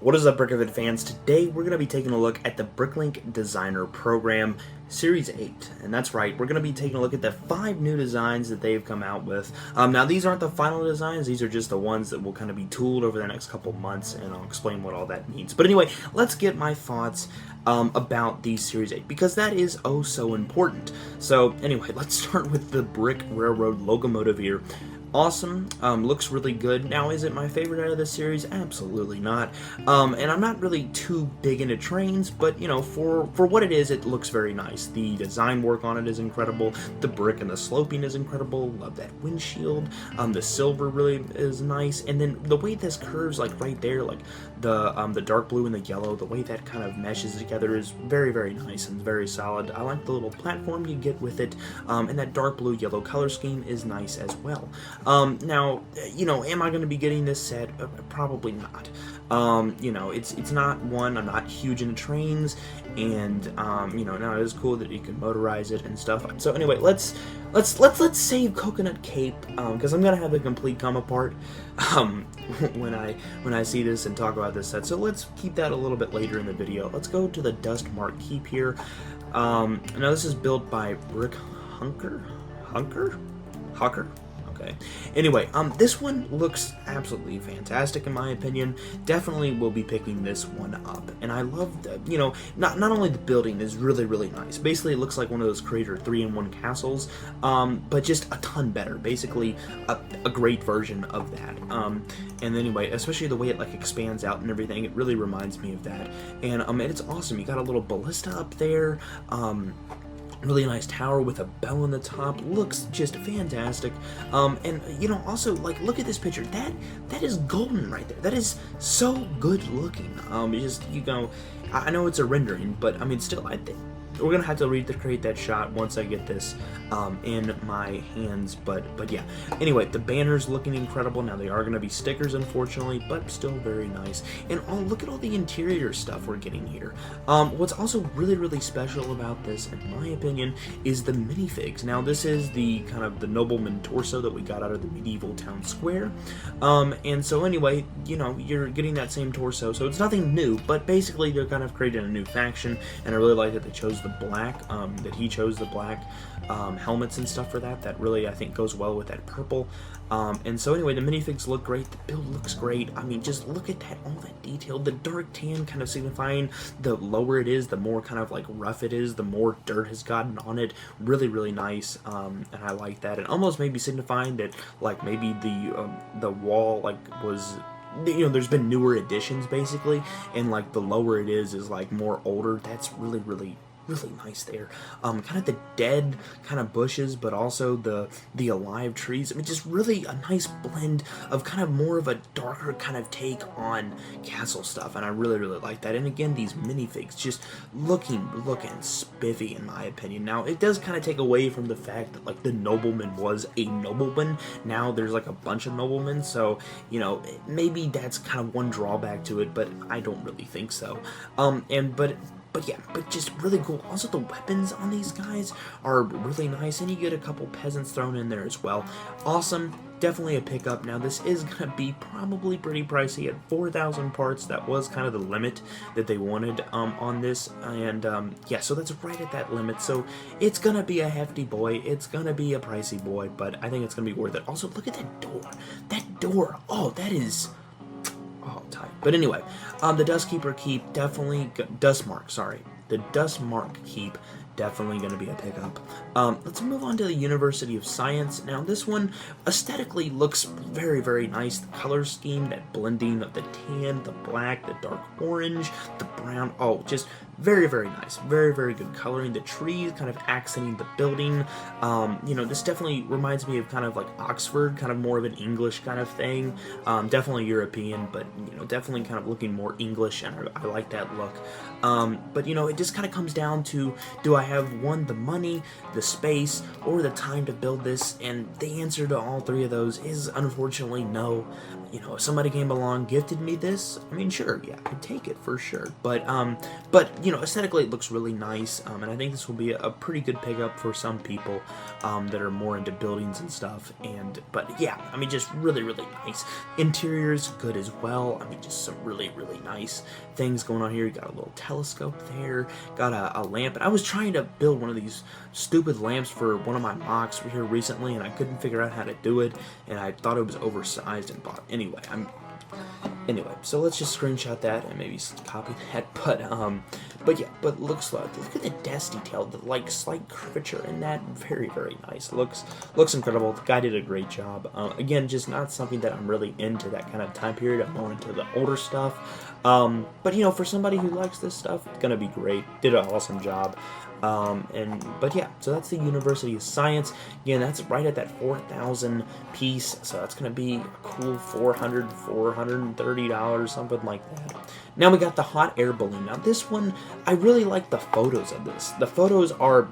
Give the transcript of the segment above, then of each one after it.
What is up, Brickafit fans? Today we're going to be taking a look at the Bricklink Designer Program Series 8. And that's right, we're going to be taking a look at the 5 new designs that they've come out with. Now these aren't the final designs, these are just the ones that will kind of be tooled over the next couple months, and I'll explain what all that means. But anyway, let's get my thoughts about the Series 8, because that is oh so important. So anyway, let's start with the Brick Railroad locomotive here. Awesome, looks really good. Now, is it my favorite out of this series? Absolutely not. And I'm not really too big into trains, but you know, for what it is, it looks very nice. The design work on it is incredible. The brick and the sloping is incredible. Love that windshield. The silver really is nice, and then the way this curves, like right there, like the dark blue and the yellow, the way that kind of meshes together is very, very nice and very solid. I like the little platform you get with it, and that dark blue yellow color scheme is nice as well. Now, you know, am I going to be getting this set? Probably not. You know, it's not one, I'm not huge into trains, and you know, now it is cool that you can motorize it and stuff. So anyway, let's save Coconut Cape, because I'm gonna have the complete come apart when I see this and talk about this set. So let's keep that a little bit later in the video. Let's go to the Dustmark Keep here. Now this is built by Brickafit. Okay. Anyway, this one looks absolutely fantastic in my opinion. Definitely will be picking this one up. And I love the, you know, not only the building is really, really nice. Basically, it looks like one of those Creator 3-in-1 castles, but just a ton better. Basically, a great version of that. And anyway, especially the way it like expands out and everything, it really reminds me of that. And it's awesome. You got a little ballista up there. Really nice tower with a bell on the top. Looks just fantastic. And you know, also, like, look at this picture. That is golden right there. That is so good looking. Just, you know, I know it's a rendering, but I mean, still, I think we're gonna have to recreate that shot once I get this in my hands, but yeah. Anyway, the banner's looking incredible. Now they are gonna be stickers, unfortunately, but still very nice. And oh, look at all the interior stuff we're getting here. What's also really, really special about this, in my opinion, is the minifigs. Now this is the kind of the nobleman torso that we got out of the medieval town square. And so anyway, you know, you're getting that same torso, so it's nothing new, but basically they're kind of creating a new faction, and I really like that they chose the black, that he chose the black helmets and stuff for that. That really, I think, goes well with that purple. And so anyway, the minifigs look great. The build looks great. I mean, just look at that, all that detail. The dark tan kind of signifying the lower it is, the more kind of like rough it is, the more dirt has gotten on it. Really, really nice. And I like that. And almost maybe signifying that like maybe the wall like was, you know, there's been newer additions basically, and like the lower it is like more older. That's really, really nice there. Kind of the dead kind of bushes, but also the alive trees. I mean, just really a nice blend of kind of more of a darker kind of take on castle stuff, and I really, really like that. And again, these minifigs just looking spiffy in my opinion. Now it does kind of take away from the fact that like the nobleman was a nobleman. Now there's like a bunch of noblemen, so you know, maybe that's kind of one drawback to it, but I don't really think so. But yeah, but just really cool. Also, the weapons on these guys are really nice, and you get a couple peasants thrown in there as well. Awesome. Definitely a pickup. Now, this is going to be probably pretty pricey at 4,000 parts. That was kind of the limit that they wanted on this. And yeah, so that's right at that limit. So it's going to be a hefty boy. It's going to be a pricey boy, but I think it's going to be worth it. Also, look at that door. That door. Oh, that is... oh, tight. But anyway, the Dustmark Keep definitely, the Dustmark Keep definitely going to be a pickup. Let's move on to the University of Science. Now this one aesthetically looks very, very nice. The color scheme, that blending of the tan, the black, the dark orange, the brown, oh, just very, very nice. Very, very good coloring. The trees kind of accenting the building. You know, this definitely reminds me of kind of like Oxford, kind of more of an English kind of thing. Definitely European, but you know, definitely kind of looking more English, and I like that look. But you know, it just kind of comes down to, do I have one, the money, the space, or the time to build this? And the answer to all three of those is unfortunately no. you know, if somebody came along, gifted me this, I mean, sure, yeah, I'd take it for sure. But you know, aesthetically it looks really nice, and I think this will be a pretty good pickup for some people that are more into buildings and stuff. But yeah, I mean, just really, really nice. Interior's good as well. I mean, just some really, really nice things going on here. You got a little telescope there, got a lamp, and I was trying to build one of these stupid lamps for one of my mocks here recently, and I couldn't figure out how to do it, and I thought it was oversized and bought. Anyway, so let's just screenshot that and maybe copy that. But yeah, but looks like, look at the desk detail, the like slight curvature in that, very, very nice. Looks incredible. The guy did a great job. Again, just not something that I'm really into, that kind of time period. I'm more into the older stuff. But you know, for somebody who likes this stuff, it's gonna be great. Did an awesome job. But yeah, so that's the University of Science. Again, that's right at that 4,000 piece, so that's gonna be a cool $430, something like that. Now we got the hot air balloon. Now this one, I really like the photos of this. The photos are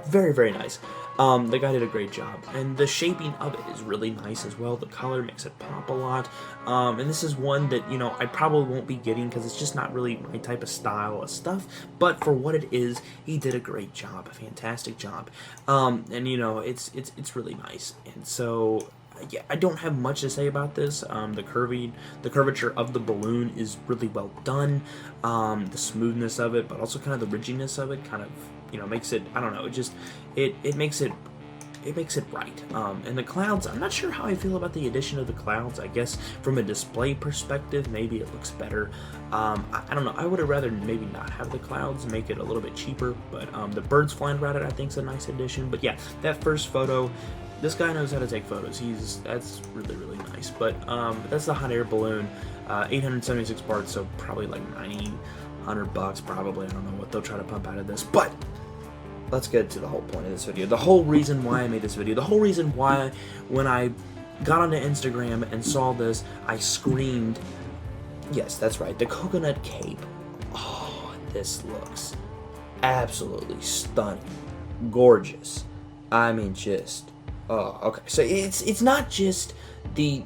very, very nice. The guy did a great job, and the shaping of it is really nice as well. The color makes it pop a lot, and this is one that, you know, I probably won't be getting because it's just not really my type of style of stuff, but for what it is, he did a great job, a fantastic job, and you know, it's really nice. And so yeah, I don't have much to say about this. The curvature of the balloon is really well done. The smoothness of it, but also kind of the ridginess of it, kind of, you know, makes it, I don't know, it makes it right. And the clouds, I'm not sure how I feel about the addition of the clouds. I guess from a display perspective, maybe it looks better. I don't know, I would have rather maybe not have the clouds, make it a little bit cheaper, but the birds flying around it I think is a nice addition. But yeah, that first photo, this guy knows how to take photos. That's really, really nice. But that's the hot air balloon, 876 parts, so probably like $100 probably. I don't know what they'll try to pump out of this, but let's get to the whole point of this video. The whole reason why I made this video, the whole reason why when I got onto Instagram and saw this, I screamed, yes, that's right, the coconut cape. Oh, this looks absolutely stunning, gorgeous. I mean, just, oh, okay. So it's not just the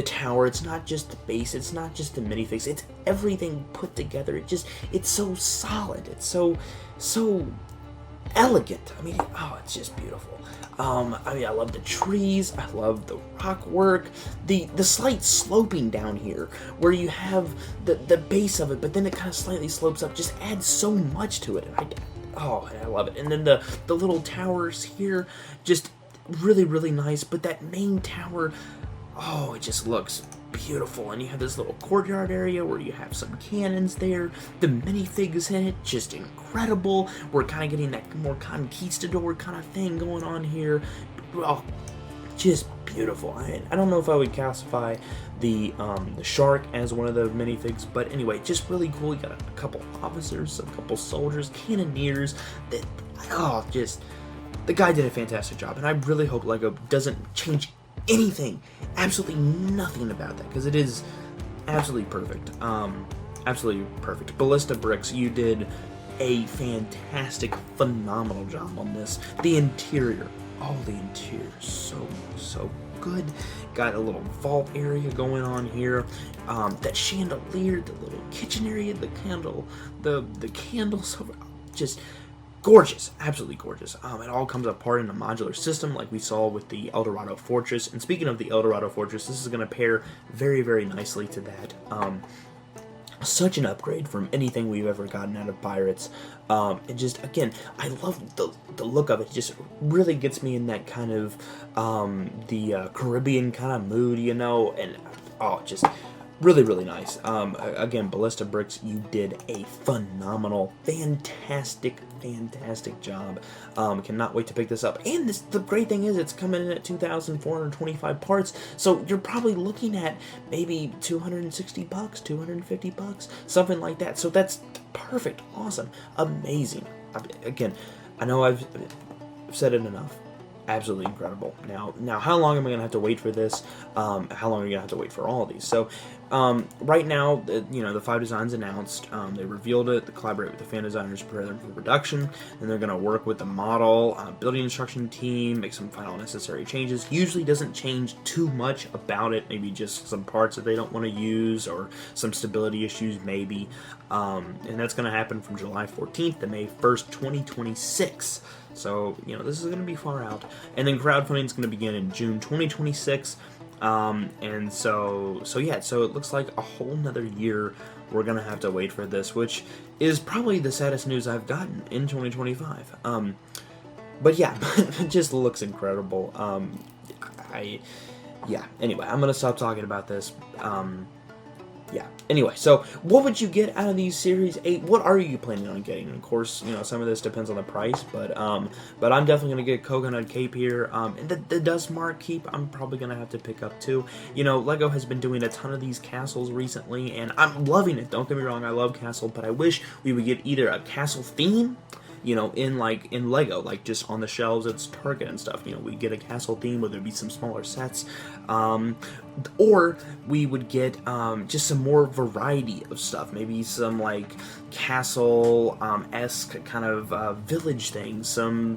tower, it's not just the base, it's not just the minifigs, it's everything put together. It's so solid, it's so elegant. I mean, oh, it's just beautiful. I mean, I love the trees, I love the rock work, the slight sloping down here, where you have the base of it, but then it kind of slightly slopes up, just adds so much to it, and I love it. And then the little towers here, just really, really nice, but that main tower, oh, it just looks beautiful. And you have this little courtyard area where you have some cannons there, the minifigs in it, just incredible. We're kind of getting that more conquistador kind of thing going on here. Oh, just beautiful. I don't know if I would classify the shark as one of the minifigs, but anyway, just really cool. You got a couple officers, a couple soldiers, cannoneers. The guy did a fantastic job, and I really hope LEGO doesn't change anything, absolutely nothing about that, because it is absolutely perfect. Absolutely perfect. Ballista Bricks, you did a fantastic, phenomenal job on this. The interior, the interior, so good. Got a little vault area going on here. That chandelier, the little kitchen area, the candles, just gorgeous, absolutely gorgeous. It all comes apart in a modular system like we saw with the Eldorado Fortress. And speaking of the Eldorado Fortress, this is going to pair very, very nicely to that. Such an upgrade from anything we've ever gotten out of Pirates. And just, again, I love the look of it. It just really gets me in that kind of the Caribbean kind of mood, you know, and just really, really nice. Again, Ballista Bricks, you did a phenomenal, fantastic job. Cannot wait to pick this up. And the great thing is, it's coming in at 2,425 parts, so you're probably looking at maybe $260, $250, something like that. So that's perfect, awesome, amazing. Again, I know I've said it enough. absolutely incredible. Now, how long am I gonna have to wait for this? How long are you gonna have to wait for all of these? So, right now, the 5 designs announced. They revealed it. They collaborate with the fan designers, prepare them for production, and they're gonna work with the model, building instruction team, make some final necessary changes. Usually, doesn't change too much about it. Maybe just some parts that they don't want to use, or some stability issues, maybe. And that's gonna happen from July 14th to May 1st, 2026. So, this is going to be far out. And then crowdfunding is going to begin in June 2026. And so it looks like a whole nother year we're going to have to wait for this, which is probably the saddest news I've gotten in 2025. But yeah, it just looks incredible. Anyway, I'm going to stop talking about this. Yeah. Anyway, so what would you get out of these Series 8? What are you planning on getting? And of course, some of this depends on the price, but I'm definitely going to get Coconut Cape here. And the Dustmark Keep, I'm probably going to have to pick up too. Lego has been doing a ton of these castles recently, and I'm loving it. Don't get me wrong, I love castle, but I wish we would get either a castle theme, in Lego, like just on the shelves at Target and stuff. We get a castle theme where there'd be some smaller sets, or we would get just some more variety of stuff. Maybe some like castle esque kind of village things, some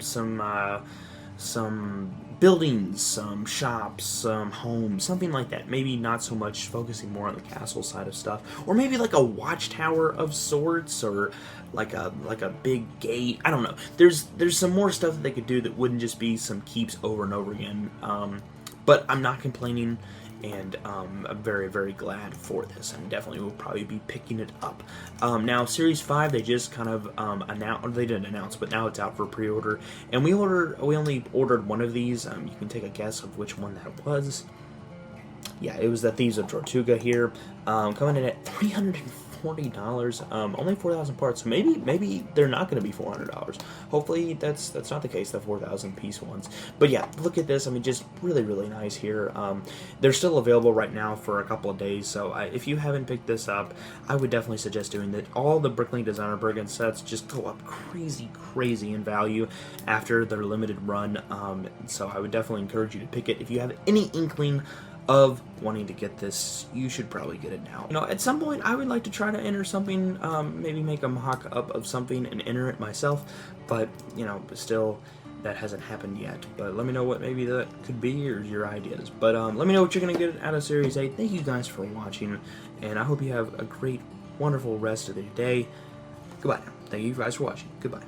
buildings, some shops, some homes, something like that. Maybe not so much focusing more on the castle side of stuff, or maybe like a watchtower of sorts, or like a big gate. I don't know. There's some more stuff that they could do that wouldn't just be some keeps over and over again. But I'm not complaining, and I'm very, very glad for this, and definitely will probably be picking it up. Now, Series 5, they just kind of announced, they didn't announce, but now it's out for pre-order, and we only ordered one of these. You can take a guess of which one that was. Yeah, it was the Thieves of Tortuga here, coming in at $340. Only 4,000 parts. So maybe they're not going to be $400. Hopefully that's not the case, the 4,000 piece ones. But yeah, look at this. I mean, just really, really nice here. They're still available right now for a couple of days. So if you haven't picked this up, I would definitely suggest doing that. All the Bricklink Designer Bergen sets just go up crazy in value after their limited run. So I would definitely encourage you to pick it. If you have any inkling of wanting to get this, you should probably get it now. At some point I would like to try to enter something, maybe make a mock-up of something and enter it myself, but still that hasn't happened yet. But let me know what maybe that could be, or your ideas. But let me know what you're gonna get out of Series 8. Thank you guys for watching, and I hope you have a great, wonderful rest of the day. Goodbye now. Thank you guys for watching. Goodbye.